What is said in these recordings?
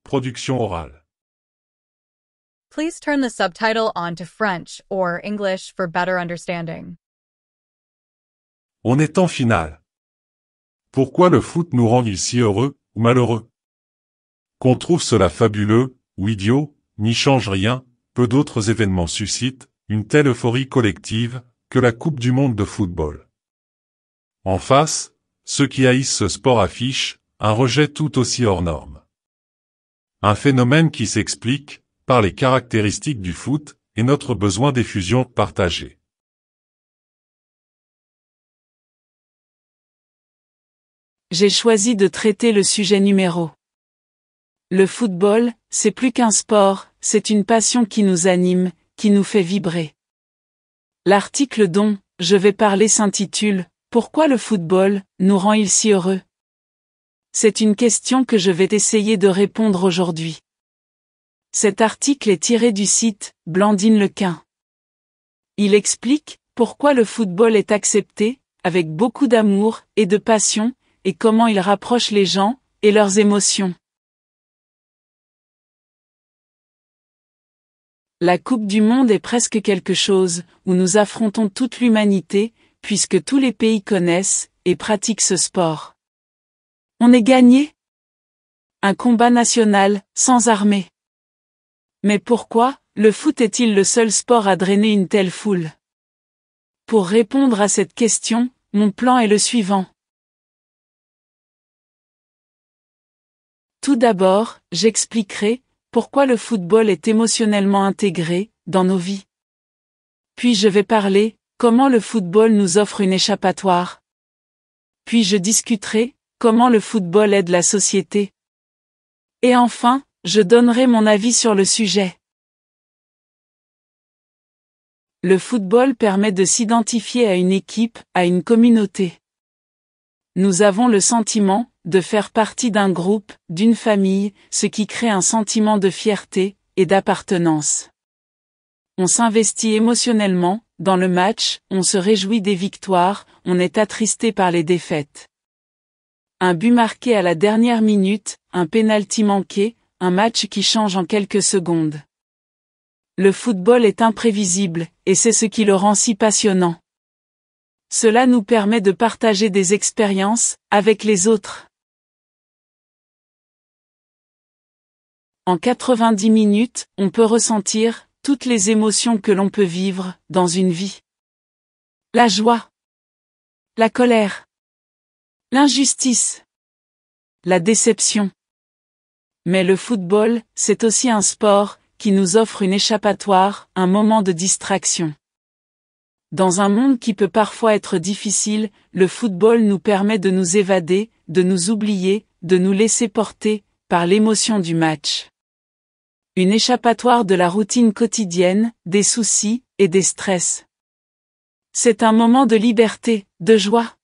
production orale. Please turn the subtitle on to French or English for better understanding. On est en finale. Pourquoi le foot nous rend-il si heureux ou malheureux? Qu'on trouve cela fabuleux ou idiot, n'y change rien, peu d'autres événements suscitent une telle euphorie collective que la Coupe du monde de football. En face, ceux qui haïssent ce sport affichent un rejet tout aussi hors norme. Un phénomène qui s'explique par les caractéristiques du foot et notre besoin d'effusion partagée. J'ai choisi de traiter le sujet numéro. Le football, c'est plus qu'un sport, c'est une passion qui nous anime, qui nous fait vibrer. L'article dont je vais parler s'intitule « Pourquoi le football nous rend-il si heureux ?» C'est une question que je vais essayer de répondre aujourd'hui. Cet article est tiré du site Blandine Lequin. Il explique pourquoi le football est accepté, avec beaucoup d'amour et de passion, et comment il rapproche les gens et leurs émotions. La Coupe du Monde est presque quelque chose où nous affrontons toute l'humanité, puisque tous les pays connaissent et pratiquent ce sport. On est gagné? Un combat national, sans armée. Mais pourquoi, le foot est-il le seul sport à drainer une telle foule? Pour répondre à cette question, mon plan est le suivant. Tout d'abord, j'expliquerai pourquoi le football est émotionnellement intégré dans nos vies. Puis je vais parler comment le football nous offre une échappatoire. Puis je discuterai comment le football aide la société. Et enfin, je donnerai mon avis sur le sujet. Le football permet de s'identifier à une équipe, à une communauté. Nous avons le sentiment de faire partie d'un groupe, d'une famille, ce qui crée un sentiment de fierté et d'appartenance. On s'investit émotionnellement dans le match, on se réjouit des victoires, on est attristé par les défaites. Un but marqué à la dernière minute, un pénalty manqué, un match qui change en quelques secondes. Le football est imprévisible, et c'est ce qui le rend si passionnant. Cela nous permet de partager des expériences avec les autres. En 90 minutes, on peut ressentir toutes les émotions que l'on peut vivre dans une vie. La joie, la colère, l'injustice, la déception. Mais le football, c'est aussi un sport qui nous offre une échappatoire, un moment de distraction. Dans un monde qui peut parfois être difficile, le football nous permet de nous évader, de nous oublier, de nous laisser porter par l'émotion du match. Une échappatoire de la routine quotidienne, des soucis et des stress. C'est un moment de liberté, de joie.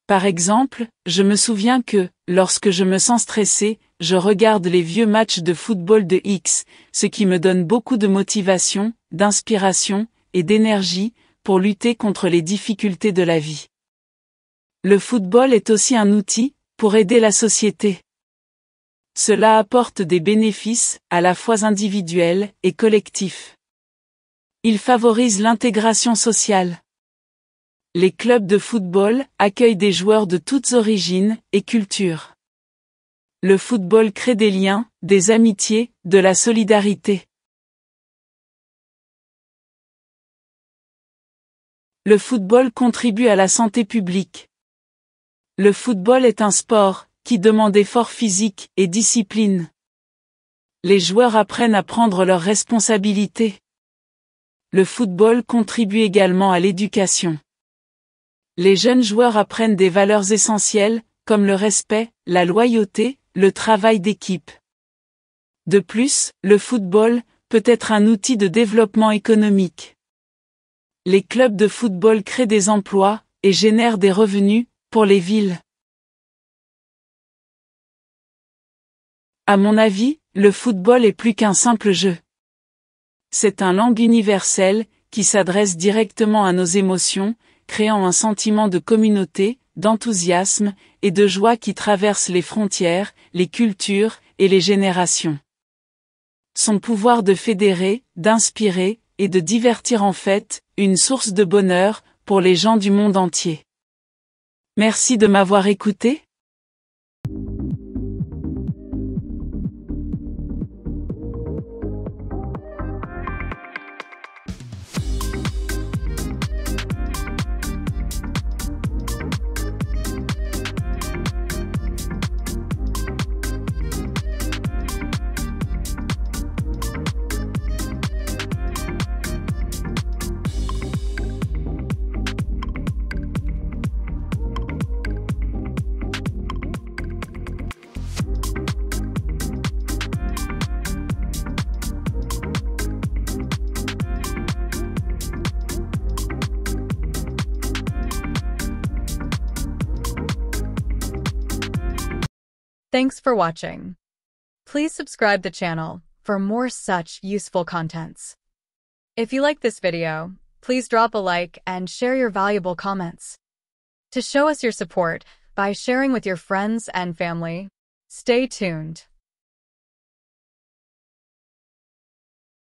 Par exemple, je me souviens que, lorsque je me sens stressé, je regarde les vieux matchs de football de X, ce qui me donne beaucoup de motivation, d'inspiration et d'énergie pour lutter contre les difficultés de la vie. Le football est aussi un outil pour aider la société. Cela apporte des bénéfices à la fois individuels et collectifs. Il favorise l'intégration sociale. Les clubs de football accueillent des joueurs de toutes origines et cultures. Le football crée des liens, des amitiés, de la solidarité. Le football contribue à la santé publique. Le football est un sport qui demande effort physique et discipline. Les joueurs apprennent à prendre leurs responsabilités. Le football contribue également à l'éducation. Les jeunes joueurs apprennent des valeurs essentielles, comme le respect, la loyauté, le travail d'équipe. De plus, le football peut être un outil de développement économique. Les clubs de football créent des emplois et génèrent des revenus pour les villes. À mon avis, le football est plus qu'un simple jeu. C'est un langue universelle qui s'adresse directement à nos émotions, créant un sentiment de communauté, d'enthousiasme et de joie qui traverse les frontières, les cultures et les générations. Son pouvoir de fédérer, d'inspirer et de divertir en fait, une source de bonheur pour les gens du monde entier. Merci de m'avoir écouté. Thanks for watching. Please subscribe the channel for more such useful contents. If you like this video, please drop a like and share your valuable comments. To show us your support by sharing with your friends and family, stay tuned.